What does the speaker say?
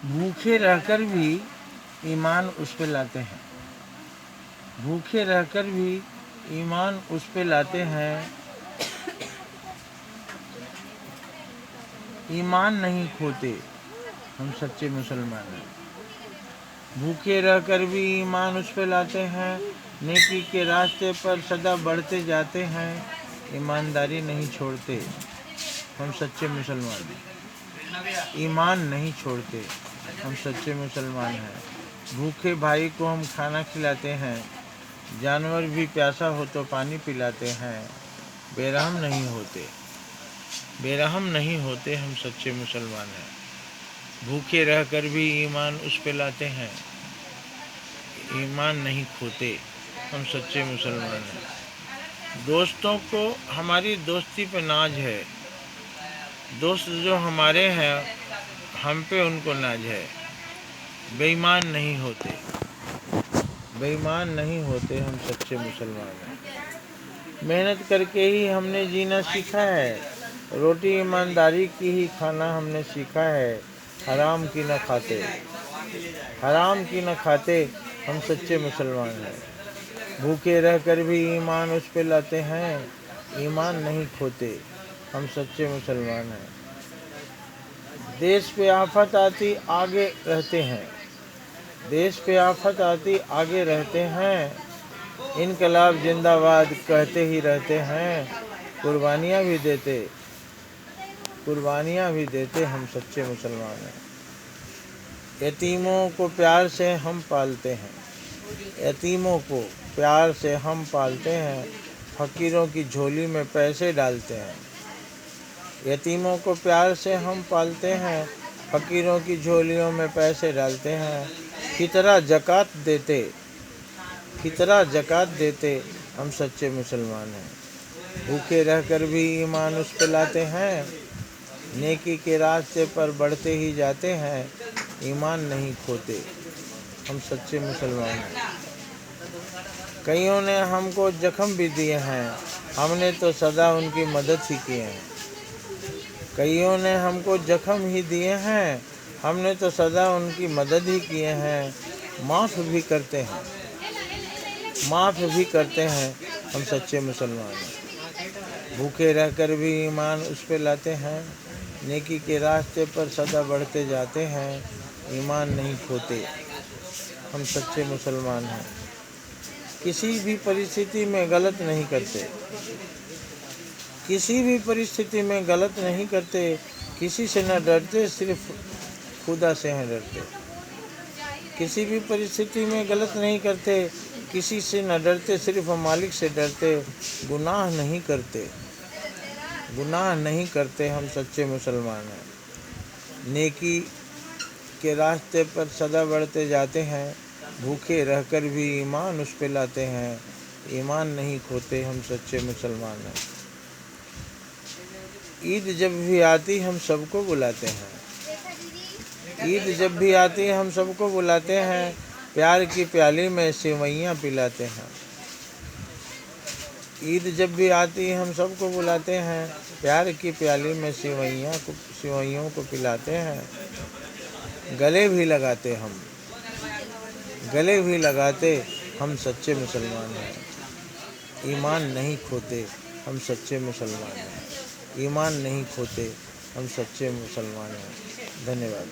भूखे रहकर भी ईमान उस पे लाते हैं, भूखे रहकर भी ईमान उस पे लाते हैं, ईमान नहीं खोते हम सच्चे मुसलमान हैं। भूखे रहकर भी ईमान उस पे लाते हैं, नेकी के रास्ते पर सदा बढ़ते जाते हैं, ईमानदारी नहीं छोड़ते हम सच्चे मुसलमान हैं। ईमान नहीं छोड़ते हम सच्चे मुसलमान हैं। भूखे भाई को हम खाना खिलाते हैं, जानवर भी प्यासा हो तो पानी पिलाते हैं, बेरहम नहीं होते, बेरहम नहीं होते हम सच्चे मुसलमान हैं। भूखे रहकर भी ईमान उस पे लाते हैं, ईमान नहीं खोते हम सच्चे मुसलमान हैं। दोस्तों को हमारी दोस्ती पे नाज है, दोस्त जो हमारे हैं हम पे उनको नाज है। बेईमान नहीं होते, बेईमान नहीं होते हम सच्चे मुसलमान हैं। मेहनत करके ही हमने जीना सीखा है, रोटी ईमानदारी की ही खाना हमने सीखा है, हराम की न खाते, हराम की न खाते हम सच्चे मुसलमान हैं। भूखे रहकर भी ईमान उस पे लाते हैं, ईमान नहीं खोते हम सच्चे मुसलमान हैं। देश पे आफत आती आगे रहते हैं, देश पे आफत आती आगे रहते हैं, इनकलाब जिंदाबाद कहते ही रहते हैं, कुर्बानियाँ भी देते, कुर्बानियाँ भी देते हम सच्चे मुसलमान हैं। यतीमों को प्यार से हम पालते हैं, यतीमों को प्यार से हम पालते हैं, फ़कीरों की झोली में पैसे डालते हैं। यतीमों को प्यार से हम पालते हैं, फ़कीरों की झोलियों में पैसे डालते हैं, फितरा ज़कात देते, फितरा ज़कात देते हम सच्चे मुसलमान हैं। भूखे रहकर भी ईमान उस पे लाते हैं, नेकी के रास्ते पर बढ़ते ही जाते हैं, ईमान नहीं खोते हम सच्चे मुसलमान हैं। कईयों ने हमको जख्म भी दिए हैं, हमने तो सदा उनकी मदद ही की है। कईयों ने हमको जख्म ही दिए हैं, हमने तो सदा उनकी मदद ही किए हैं, माफ़ भी करते हैं, माफ़ भी करते हैं हम सच्चे मुसलमान हैं। भूखे रहकर भी ईमान उस पे लाते हैं, नेकी के रास्ते पर सदा बढ़ते जाते हैं, ईमान नहीं खोते हम सच्चे मुसलमान हैं। किसी भी परिस्थिति में गलत नहीं करते, किसी भी परिस्थिति में गलत नहीं करते, किसी से न डरते, सिर्फ खुदा से हैं डरते। किसी भी परिस्थिति में गलत नहीं करते, किसी से न डरते, सिर्फ मालिक से डरते, गुनाह नहीं करते, गुनाह नहीं करते हम सच्चे मुसलमान हैं। नेकी के रास्ते पर सदा बढ़ते जाते हैं, भूखे रहकर भी ईमान उस पे लाते हैं, ईमान नहीं खोते हम सच्चे मुसलमान हैं। ईद जब भी आती हम सबको बुलाते हैं, ईद जब भी आती हम सबको बुलाते हैं, प्यार की प्याली में सेवइयाँ पिलाते हैं। ईद जब भी आती हम सबको बुलाते हैं, प्यार की प्याली में सेवइयों को पिलाते हैं, गले भी लगाते हम, गले भी लगाते हम सच्चे मुसलमान हैं। ईमान नहीं खोते हम सच्चे मुसलमान हैं, ईमान नहीं खोते हम सच्चे मुसलमान हैं। धन्यवाद।